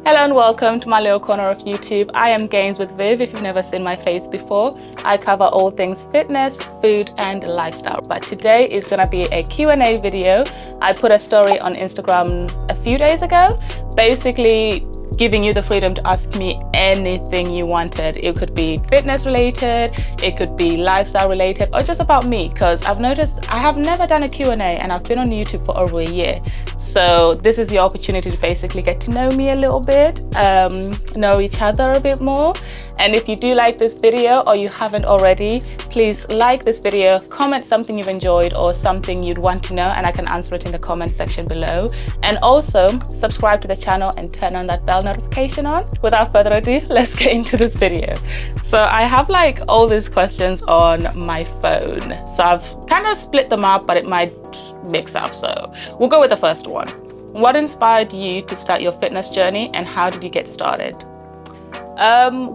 Hello and welcome to my little corner of YouTube. I am Gains with Viv. If you've never seen my face before, I cover all things fitness, food and lifestyle. But today is gonna be a Q&A video. I put a story on Instagram a few days ago, basically giving you the freedom to ask me anything you wanted. It could be fitness related, it could be lifestyle related, or just about me, because I've noticed I have never done a Q&A and I've been on YouTube for over a year. So this is your opportunity to basically get to know me a little bit, know each other a bit more. And if you do like this video or you haven't already, please like this video, comment something you've enjoyed or something you'd want to know, and I can answer it in the comment section below. And also subscribe to the channel and turn on that bell notification on. Without further ado, let's get into this video. So I have like all these questions on my phone. So I've kind of split them up, but it might mix up. So we'll go with the first one. What inspired you to start your fitness journey and how did you get started? I'm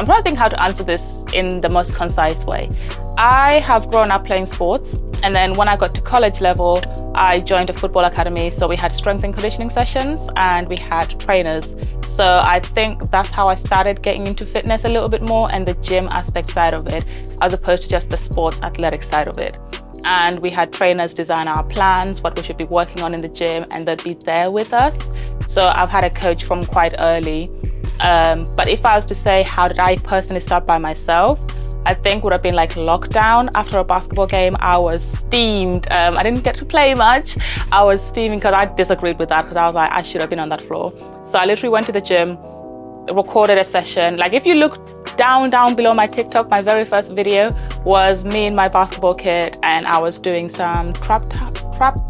trying to think how to answer this in the most concise way. I have grown up playing sports, and then when I got to college level, I joined a football academy. So we had strength and conditioning sessions and we had trainers. So I think that's how I started getting into fitness a little bit more, and the gym aspect side of it, as opposed to just the sports athletic side of it. And we had trainers design our plans, what we should be working on in the gym, and they'd be there with us. So I've had a coach from quite early. But if I was to say, how did I personally start by myself? I think would have been like lockdown. After a basketball game, I was steamed. I didn't get to play much. I was steaming because I disagreed with that, because I was like, I should have been on that floor. So I literally went to the gym, recorded a session. Like if you look down below my TikTok, my very first video was me in my basketball kit, and I was doing some trap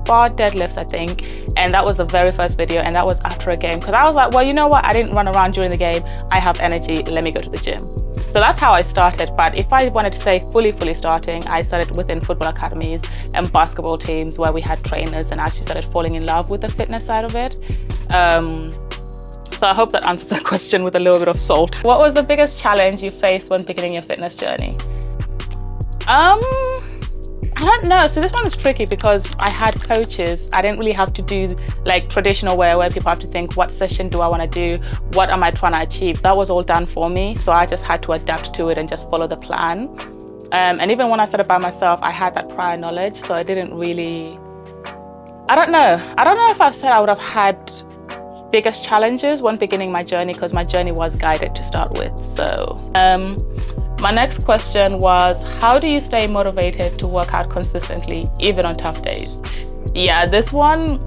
bar deadlifts, I think. And that was the very first video, and that was after a game, because I was like, well, you know what, I didn't run around during the game, I have energy, let me go to the gym. So that's how I started. But if I wanted to say fully starting, I started within football academies and basketball teams where we had trainers, and actually started falling in love with the fitness side of it. So I hope that answers that question with a little bit of salt. What was the biggest challenge you faced when beginning your fitness journey? I don't know. So this one is tricky because I had coaches. I didn't really have to do like traditional where people have to think, what session do I want to do? What am I trying to achieve? That was all done for me. So I just had to adapt to it and just follow the plan. And even when I started by myself, I had that prior knowledge. So I didn't really, I don't know if I've said I would have had biggest challenges when beginning my journey, because my journey was guided to start with. So my next question was, how do you stay motivated to work out consistently, even on tough days? Yeah, this one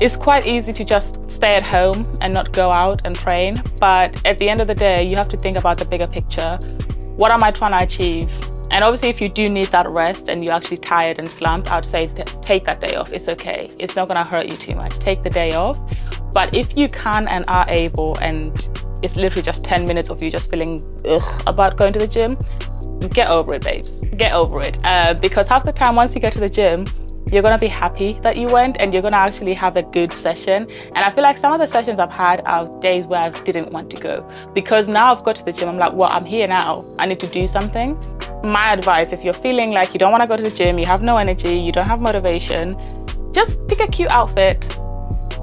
is quite easy to just stay at home and not go out and train. But at the end of the day, you have to think about the bigger picture. What am I trying to achieve? And obviously, if you do need that rest and you're actually tired and slumped, I would say take that day off. It's okay. It's not going to hurt you too much. Take the day off. But if you can and are able, and it's literally just 10 minutes of you just feeling about going to the gym, get over it, babes. Get over it. Because half the time, once you get to the gym, you're going to be happy that you went, and you're going to actually have a good session. And I feel like some of the sessions I've had are days where I didn't want to go, because now I've got to the gym, I'm like, well, I'm here now. I need to do something. My advice, if you're feeling like you don't want to go to the gym, you have no energy, you don't have motivation, just pick a cute outfit,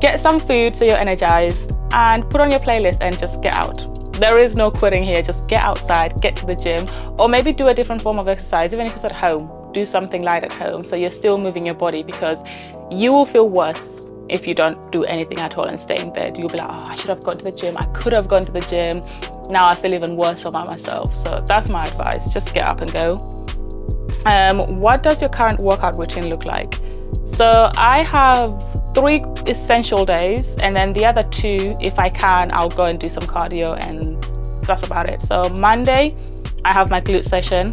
get some food so you're energized, and put on your playlist and just get out. There is no quitting here. Just get outside, get to the gym, or maybe do a different form of exercise. Even if it's at home, do something light at home so you're still moving your body, because you will feel worse if you don't do anything at all and stay in bed. You'll be like, oh, I should have gone to the gym. I could have gone to the gym. Now I feel even worse about myself. So that's my advice. Just get up and go. What does your current workout routine look like? So I have 3 essential days, and then the other 2, if I can, I'll go and do some cardio, and that's about it. So Monday, I have my glute session.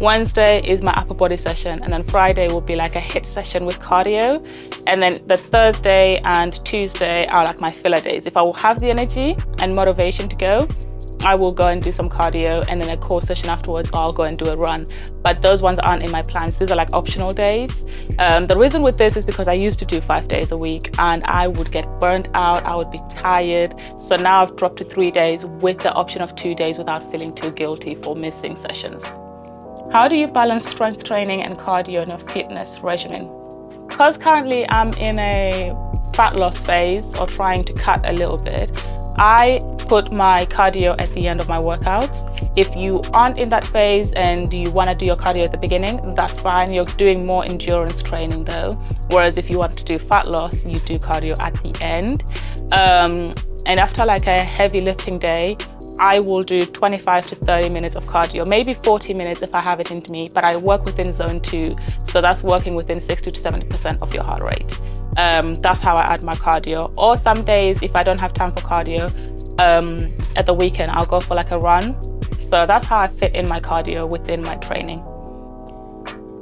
Wednesday is my upper body session, and then Friday will be like a HIIT session with cardio. And then the Thursday and Tuesday are like my filler days. If I will have the energy and motivation to go, I will go and do some cardio, and then a core session afterwards, or I'll go and do a run. But those ones aren't in my plans. These are like optional days. The reason with this is because I used to do 5 days a week, and I would get burnt out. I would be tired. So now I've dropped to 3 days with the option of 2 days without feeling too guilty for missing sessions. How do you balance strength training and cardio in a fitness regimen? Because currently I'm in a fat loss phase or trying to cut a little bit, I put my cardio at the end of my workouts. If you aren't in that phase and you want to do your cardio at the beginning, that's fine. You're doing more endurance training though. Whereas if you want to do fat loss, you do cardio at the end. And after like a heavy lifting day, I will do 25 to 30 minutes of cardio, maybe 40 minutes if I have it in me, but I work within zone 2. So that's working within 60 to 70% of your heart rate. That's how I add my cardio. Or some days, if I don't have time for cardio, at the weekend, I'll go for like a run. So that's how I fit in my cardio within my training.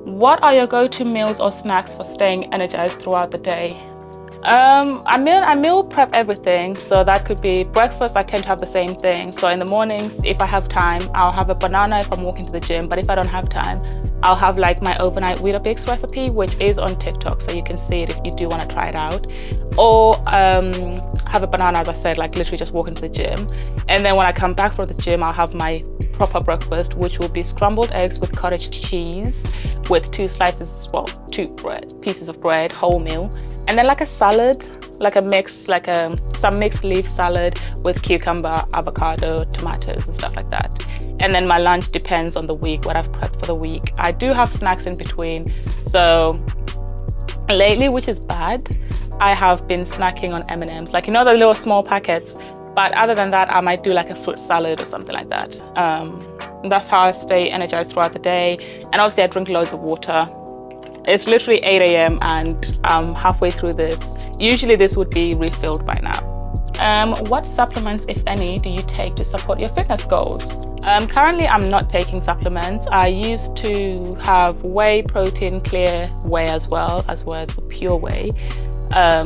What are your go-to meals or snacks for staying energized throughout the day? I meal prep everything, so that could be breakfast. I tend to have the same thing. So in the mornings, if I have time, I'll have a banana if I'm walking to the gym, but if I don't have time, I'll have like my overnight Weetabix recipe, which is on TikTok, so you can see it if you do want to try it out. Or have a banana, as I said, like literally just walking to the gym. And then when I come back from the gym, I'll have my proper breakfast, which will be scrambled eggs with cottage cheese with 2 slices, well, 2 pieces of bread, wholemeal. And then like a salad, like a mix, like some mixed leaf salad with cucumber, avocado, tomatoes and stuff like that. And then my lunch depends on the week, what I've prepped for the week. I do have snacks in between. So lately, which is bad, I have been snacking on M&Ms, like, you know, the little small packets. But other than that, I might do like a fruit salad or something like that. That's how I stay energized throughout the day. And obviously I drink loads of water. It's literally 8 a.m. and I'm halfway through this. Usually this would be refilled by now. What supplements, if any, do you take to support your fitness goals? Currently, I'm not taking supplements. I used to have whey protein, clear whey as well as the pure whey,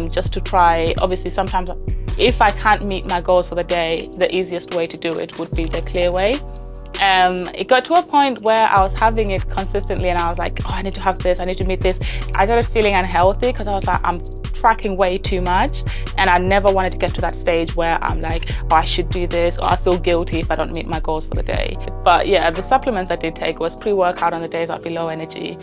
just to try. Obviously, sometimes if I can't meet my goals for the day, the easiest way to do it would be the clear whey. It got to a point where I was having it consistently and I was like, oh, I need to have this, I need to meet this. I started feeling unhealthy because I was like, I'm tracking way too much, and I never wanted to get to that stage where I'm like, oh, I should do this, or I feel guilty if I don't meet my goals for the day. But yeah, the supplements I did take was pre-workout on the days I'd be low energy,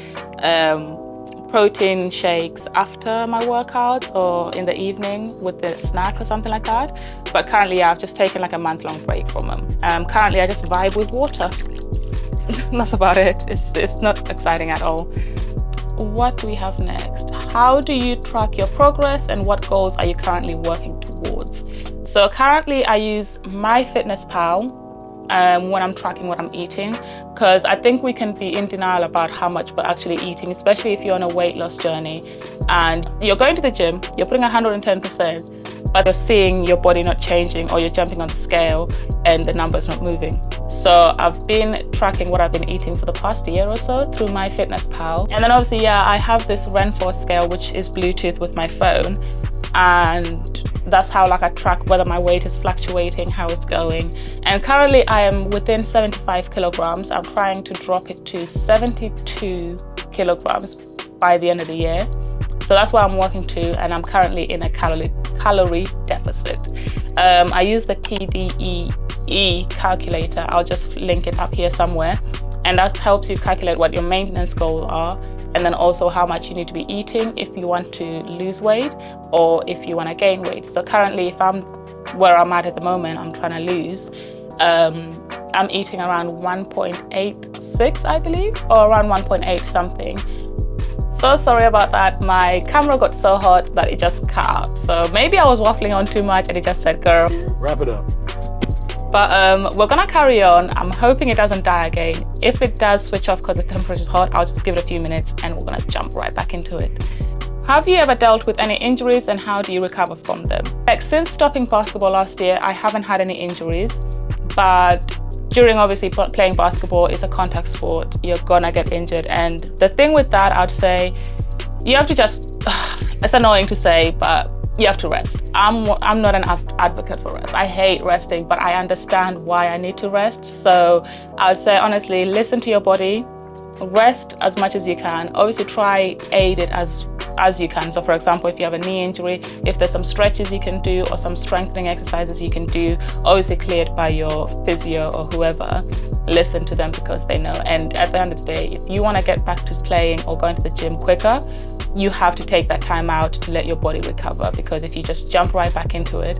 protein shakes after my workouts or in the evening with the snack or something like that. But currently, yeah, I've just taken like a month-long break from them. Currently, I just vibe with water. That's about it. It's not exciting at all. What do we have next? How do you track your progress and what goals are you currently working towards? So currently I use MyFitnessPal when I'm tracking what I'm eating, because I think we can be in denial about how much we're actually eating, especially if you're on a weight loss journey and you're going to the gym, you're putting 110%, but you're seeing your body not changing, or you're jumping on the scale and the number's not moving. So I've been tracking what I've been eating for the past year or so through MyFitnessPal. And then obviously, yeah, I have this Renforce scale, which is Bluetooth with my phone. And that's how like I track whether my weight is fluctuating, how it's going. And currently I am within 75 kilograms. I'm trying to drop it to 72 kilograms by the end of the year. So that's where I'm working to, and I'm currently in a calorie deficit. I use the TDEE calculator. I'll just link it up here somewhere, and that helps you calculate what your maintenance goals are, and then also how much you need to be eating if you want to lose weight or if you want to gain weight. So currently, if I'm where I'm at the moment, I'm trying to lose, I'm eating around 1.86, I believe, or around 1.8 something. So sorry about that. My camera got so hot that it just cut out. So maybe I was waffling on too much and it just said, girl, wrap it up. But we're gonna carry on. I'm hoping it doesn't die again. If it does switch off because the temperature is hot, I'll just give it a few minutes and we're gonna jump right back into it. Have you ever dealt with any injuries and how do you recover from them? Like, since stopping basketball last year, I haven't had any injuries, but during obviously playing basketball, it's a contact sport. You're gonna get injured. And the thing with that, I'd say, you have to just, it's annoying to say, but you have to rest. I'm not an advocate for rest. I hate resting, but I understand why I need to rest. So I would say, honestly, listen to your body, rest as much as you can. Obviously try aid it as you can. So for example, if you have a knee injury, if there's some stretches you can do or some strengthening exercises you can do, obviously cleared by your physio or whoever, listen to them because they know. And at the end of the day, if you want to get back to playing or going to the gym quicker, you have to take that time out to let your body recover, because if you just jump right back into it,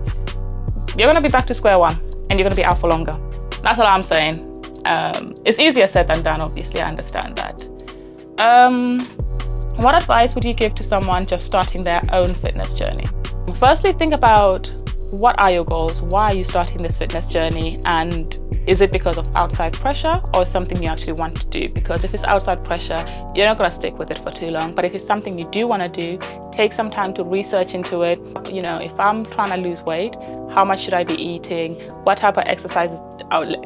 you're going to be back to square one and you're going to be out for longer. That's all I'm saying. It's easier said than done, obviously, I understand that. What advice would you give to someone just starting their own fitness journey? Firstly, think about, what are your goals? Why are you starting this fitness journey? And is it because of outside pressure or something you actually want to do? Because if it's outside pressure, you're not going to stick with it for too long. But if it's something you do want to do, take some time to research into it. You know, if I'm trying to lose weight, how much should I be eating? What type of exercises,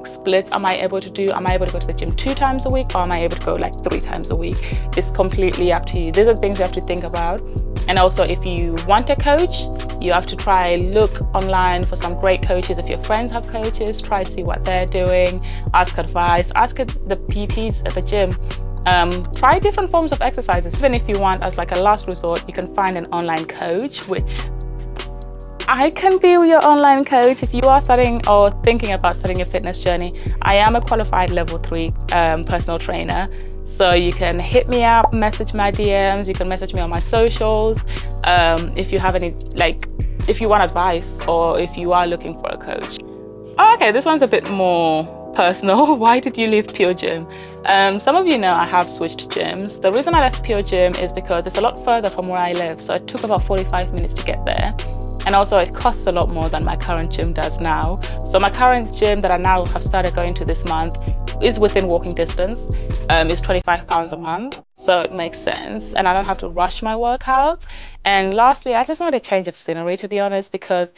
splits am I able to do? Am I able to go to the gym 2 times a week, or am I able to go like 3 times a week? It's completely up to you. These are things you have to think about. And also, if you want a coach, you have to try look online for some great coaches. If your friends have coaches, try see what they're doing, ask advice, ask the PTs at the gym. Try different forms of exercises. Even if you want, as like a last resort, you can find an online coach, which I can be your online coach if you are starting or thinking about starting your fitness journey. I am a qualified level 3 personal trainer. So you can hit me up, message my DMs, you can message me on my socials. If you have any, if you want advice or if you are looking for a coach. Oh, okay, this one's a bit more personal. Why did you leave Pure Gym? Some of you know I have switched gyms. The reason I left Pure Gym is because it's a lot further from where I live. So it took about 45 minutes to get there. And also it costs a lot more than my current gym does now. So my current gym that I now have started going to this month is within walking distance. It's £25 a month, so it makes sense, and I don't have to rush my workouts. And lastly, I just wanted a change of scenery, to be honest, because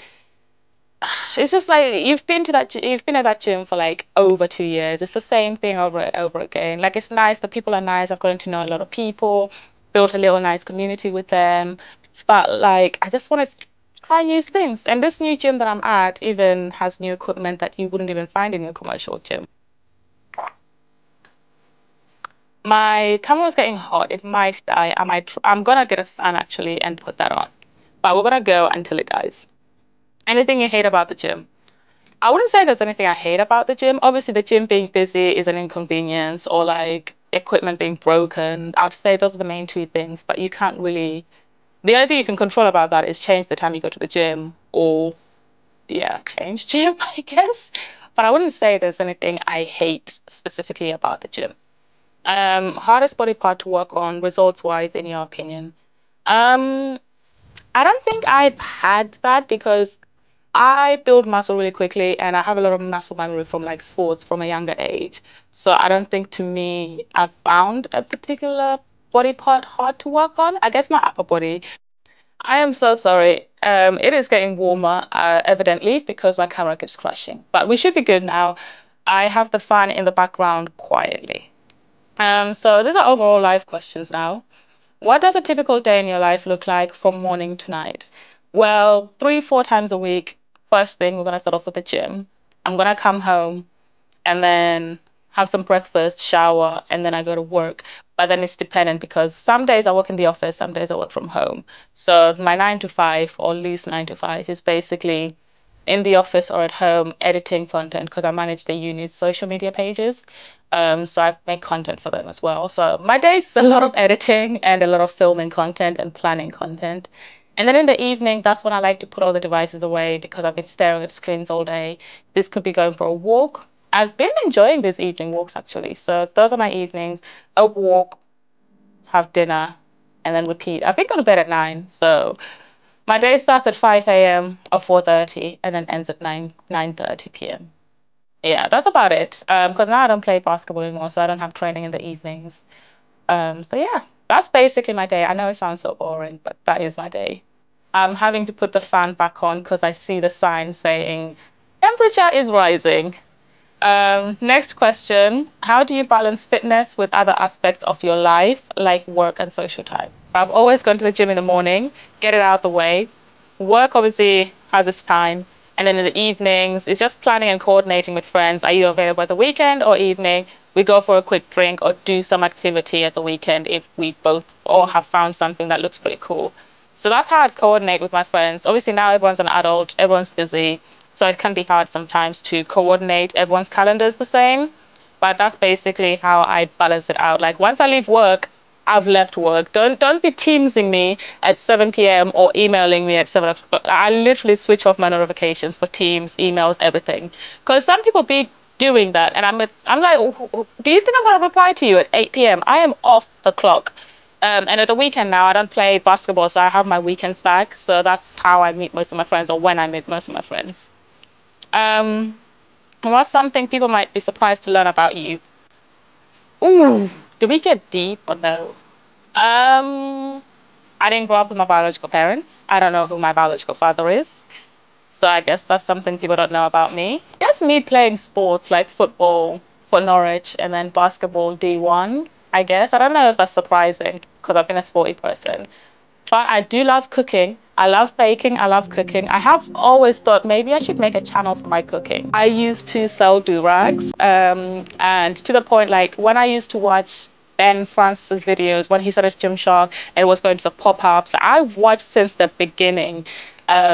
it's just like you've been at that gym for like over 2 years. It's the same thing over and over again. Like, it's nice, the people are nice, I've gotten to know a lot of people, built a little nice community with them, but like I just want to try new things. And this new gym that I'm at even has new equipment that you wouldn't even find in your commercial gym. My camera is getting hot. It might die. I'm gonna get a fan actually and put that on. But we're gonna go until it dies. Anything you hate about the gym? I wouldn't say there's anything I hate about the gym. Obviously, the gym being busy is an inconvenience, or like equipment being broken. I'd say those are the main 2 things, but you can't really, the only thing you can control about that is change the time you go to the gym, or yeah, change gym, I guess. But I wouldn't say there's anything I hate specifically about the gym. Hardest body part to work on, results wise, in your opinion? Um, I don't think I've had that, because I build muscle really quickly and I have a lot of muscle memory from like sports from a younger age. So I don't think, to me, I've found a particular body part hard to work on. I guess my upper body. I am so sorry. It is getting warmer, evidently, because my camera keeps crashing. But we should be good now. I have the fan in the background quietly. So these are overall life questions now. What does a typical day in your life look like from morning to night? Well, 3, 4 times a week. First thing, we're gonna start off with the gym. I'm gonna come home and then have some breakfast, shower, and then I go to work. But then it's dependent, because some days I work in the office, some days I work from home. So my 9 to 5, or at least 9 to 5, is basically in the office or at home editing content, because I manage the uni's social media pages. So I make content for them as well. So my day is a lot of editing and a lot of filming content and planning content. And then in the evening, that's when I like to put all the devices away, because I've been staring at screens all day. This could be going for a walk. I've been enjoying these evening walks actually. So those are my evenings. A walk, have dinner, and then repeat. I think go to bed at 9. So my day starts at 5 a.m. or 4:30 and then ends at 9:30 p.m. Yeah, that's about it. Because now I don't play basketball anymore, so I don't have training in the evenings. So yeah, that's basically my day. I know it sounds so boring, but that is my day. I'm having to put the fan back on because I see the sign saying temperature is rising. Next question. How do you balance fitness with other aspects of your life, like work and social time? I've always gone to the gym in the morning, get it out of the way. Work obviously has its time. And then in the evenings, it's just planning and coordinating with friends. Are you available at the weekend or evening? We go for a quick drink or do some activity at the weekend if we both all have found something that looks pretty cool. So that's how I'd coordinate with my friends. Obviously now everyone's an adult, everyone's busy. So it can be hard sometimes to coordinate everyone's calendars the same. But that's basically how I balance it out. Like once I leave work, I've left work. Don't be teamsing me at 7 p.m. or emailing me at 7 o'clock. I literally switch off my notifications for Teams, emails, everything. Because some people be doing that, and I'm like, do you think I'm gonna reply to you at 8 p.m.? I am off the clock. And at the weekend now, I don't play basketball, so I have my weekends back. So that's how I meet most of my friends, or when I meet most of my friends. Um, what's something people might be surprised to learn about you? Ooh, do we get deep or no? Um, I didn't grow up with my biological parents. I don't know who my biological father is. So I guess that's something people don't know about me. I guess me playing sports like football for Norwich and then basketball D1, I guess. I don't know if that's surprising because I've been a sporty person. But I do love cooking. I love baking. I love cooking. I have always thought maybe I should make a channel for my cooking. I used to sell do-rags, and to the point like when I used to watch Ben Francis' videos when he started Gymshark and was going to the pop-ups, I've watched since the beginning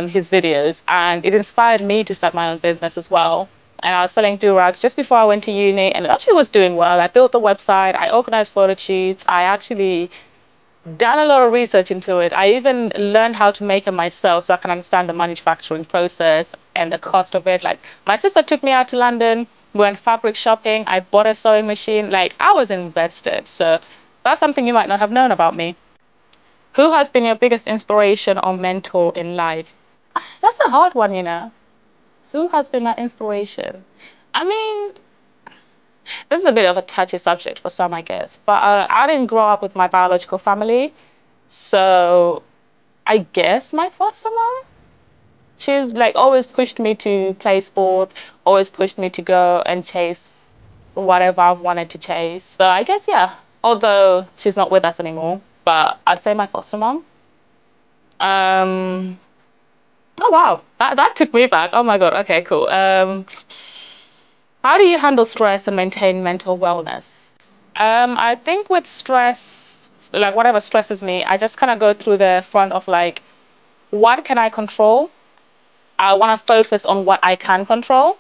his videos, and it inspired me to start my own business as well. And I was selling do-rags just before I went to uni, and it actually was doing well. I built the website, I organized photo shoots, I actually done a lot of research into it. I even learned how to make it myself so I can understand the manufacturing process and the cost of it. Like my sister took me out to London, we went fabric shopping, I bought a sewing machine, like I was invested. So that's something you might not have known about me. Who has been your biggest inspiration or mentor in life? That's a hard one, you know. Who has been my inspiration? I mean, this is a bit of a touchy subject for some, I guess, but I didn't grow up with my biological family. So I guess my foster mom, she's like always pushed me to play sport, always pushed me to go and chase whatever I've wanted to chase. So I guess, yeah, although she's not with us anymore, but I'd say my foster mom. Um, oh wow, that took me back. Oh my God. Okay, cool. How do you handle stress and maintain mental wellness? I think with stress, like whatever stresses me, I just kind of go through the front of like, what can I control? I want to focus on what I can control.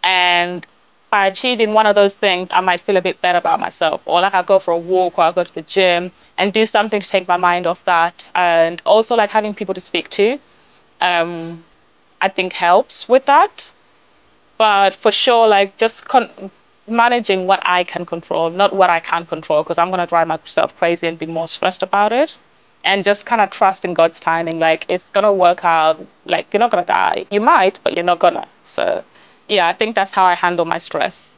And by achieving one of those things, I might feel a bit better about myself. Or like I'll go for a walk or I'll go to the gym and do something to take my mind off that. And also like having people to speak to, um, I think helps with that. But for sure, like just managing what I can control, not what I can't control, because I'm gonna drive myself crazy and be more stressed about it. And just kind of trust in God's timing. Like it's gonna work out. Like you're not gonna die. You might, but you're not gonna. So, yeah, I think that's how I handle my stress.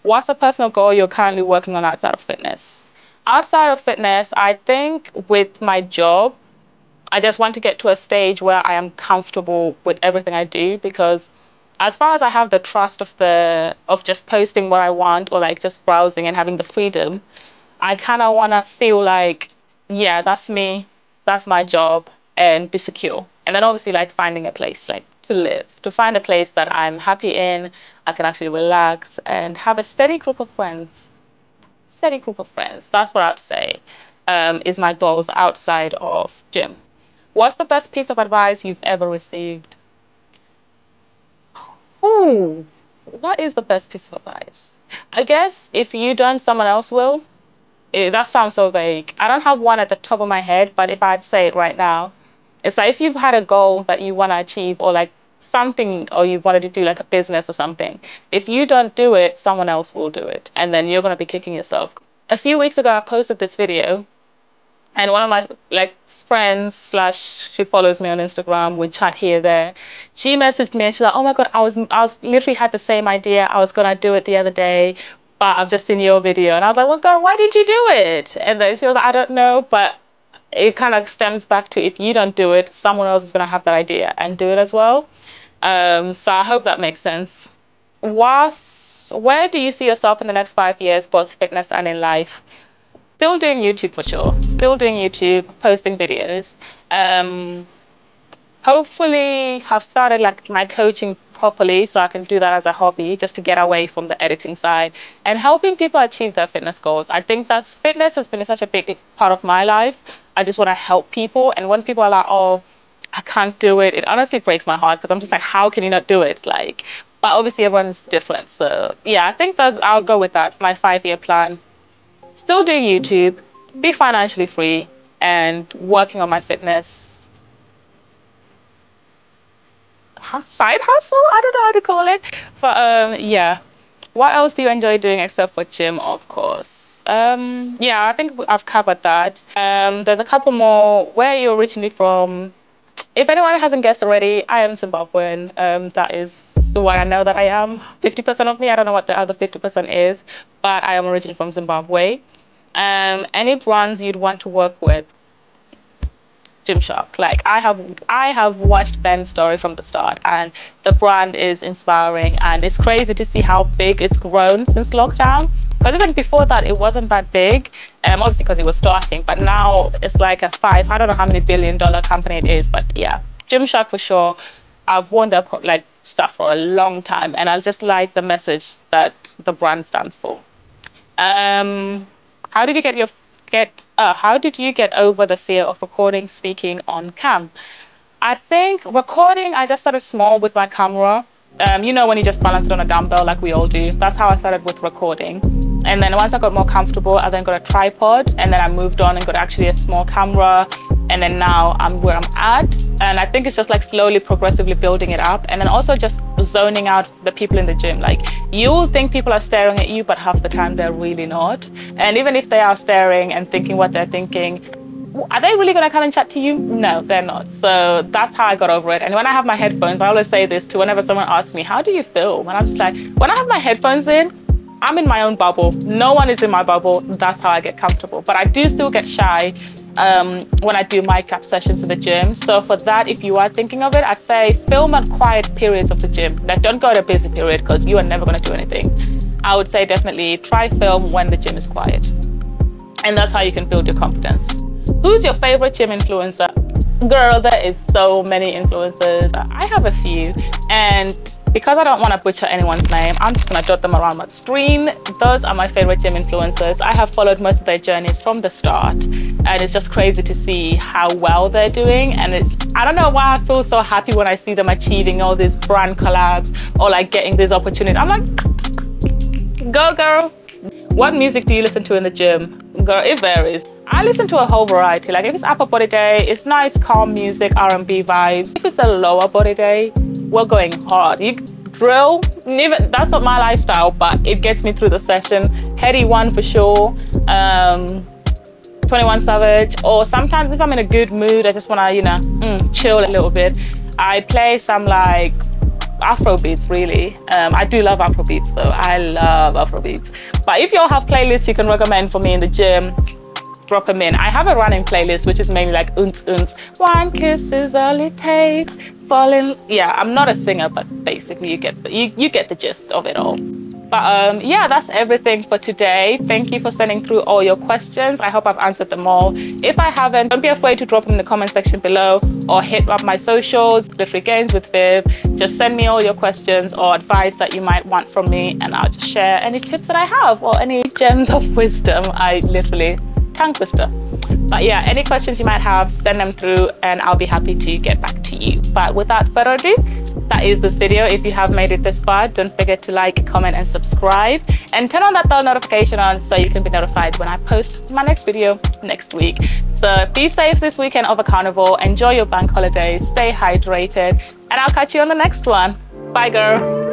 What's a personal goal you're currently working on outside of fitness? Outside of fitness, I think with my job, I just want to get to a stage where I am comfortable with everything I do because as far as I have the trust of just posting what I want or like just browsing and having the freedom, I kind of want to feel like, yeah, that's me, that's my job, and be secure. And then obviously like finding a place like to live, to find a place that I'm happy in, I can actually relax and have a steady group of friends. Steady group of friends. That's what I'd say. Is my goals outside of gym. What's the best piece of advice you've ever received? Oh, what is the best piece of advice? I guess if you don't, someone else will. That sounds so vague. I don't have one at the top of my head, but if I'd say it right now, it's like if you've had a goal that you want to achieve or like something or you wanted to do like a business or something, if you don't do it, someone else will do it. And then you're going to be kicking yourself. A few weeks ago, I posted this video and one of my like friends slash she follows me on Instagram, we chat here there. She messaged me and she's like, oh my God, I was literally had the same idea. I was gonna do it the other day, but I've just seen your video. And I was like, well God, why did you do it? And then she was like, I don't know, but it kind of stems back to if you don't do it, someone else is gonna have that idea and do it as well. So I hope that makes sense. Where do you see yourself in the next 5 years, both fitness and in life? Still doing YouTube for sure. Still doing YouTube, posting videos. Um, hopefully have started like my coaching properly so I can do that as a hobby just to get away from the editing side and helping people achieve their fitness goals. I think that's fitness has been such a big part of my life. I just want to help people and when people are like, oh, I can't do it. It honestly breaks my heart because I'm just like, how can you not do it? Like, but obviously everyone's different. So yeah, I think I'll go with that. My 5-year plan. Still do YouTube, be financially free, and working on my fitness side hustle. I don't know how to call it. But yeah. What else do you enjoy doing except for gym, of course? Yeah, I think I've covered that. There's a couple more. Where are you originally from? If anyone hasn't guessed already, I am Zimbabwean. That is what I know that I am. 50% of me, I don't know what the other 50% is, but I am originally from Zimbabwe. Any brands you'd want to work with? Gymshark. Like I have watched Ben's story from the start, and the brand is inspiring, and it's crazy to see how big it's grown since lockdown. Because even before that, it wasn't that big. Obviously because it was starting, but now it's like I don't know how many billion-dollar company it is, but yeah, Gymshark for sure. I've worn their like stuff for a long time, and I just like the message that the brand stands for. How did you how did you get over the fear of recording speaking on cam? I think recording, I just started small with my camera. You know, when you just balance it on a dumbbell like we all do. That's how I started with recording. And then once I got more comfortable, I then got a tripod, and then I moved on and got actually a small camera. And then now I'm where I'm at. And I think it's just like slowly, progressively building it up. And then also just zoning out the people in the gym. Like, you'll think people are staring at you, but half the time they're really not. And even if they are staring and thinking what they're thinking, are they really going to come and chat to you? No, they're not. So that's how I got over it. And when I have my headphones, I always say this to whenever someone asks me, how do you film? And I'm just like, when I have my headphones in, I'm in my own bubble. No one is in my bubble. That's how I get comfortable. But I do still get shy when I do mic up sessions in the gym. So for that, if you are thinking of it, I say film at quiet periods of the gym. Like, don't go at a busy period because you are never going to do anything. I would say definitely try film when the gym is quiet. And that's how you can build your confidence. Who's your favorite gym influencer? Girl, there is so many influencers. I have a few, and because I don't want to butcher anyone's name, I'm just going to jot them around my screen. Those are my favorite gym influencers. I have followed most of their journeys from the start, and it's just crazy to see how well they're doing. And I don't know why I feel so happy when I see them achieving all these brand collabs or like getting this opportunity. I'm like, go girl. What music do you listen to in the gym? Girl, it varies. I listen to a whole variety. Like if it's upper body day, it's nice calm music, R&B vibes. If it's a lower body day, we're going hard. You drill, even that's not my lifestyle, but it gets me through the session. Heady One for sure. 21 Savage. Or sometimes if I'm in a good mood, I just want to, you know, chill a little bit, I play some like Afrobeats, really. I do love Afrobeats though. I love Afrobeats. But if you all have playlists you can recommend for me in the gym, drop them in. I have a running playlist which is mainly like one kiss is all it takes, falling. Yeah, I'm not a singer, but basically you get the gist of it all. But yeah, that's everything for today. Thank you for sending through all your questions. I hope I've answered them all. If I haven't, don't be afraid to drop them in the comment section below or hit up my socials, Live Free Gains with Viv. Just send me all your questions or advice that you might want from me, and I'll just share any tips that I have or any gems of wisdom. I literally tongue twister. But yeah, any questions you might have, send them through and I'll be happy to get back to you. But without further ado, that is this video. If you have made it this far, don't forget to like, comment and subscribe, and turn on that bell notification on so you can be notified when I post my next video next week. So be safe this weekend over Carnival, enjoy your bank holiday, stay hydrated, and I'll catch you on the next one. Bye girl.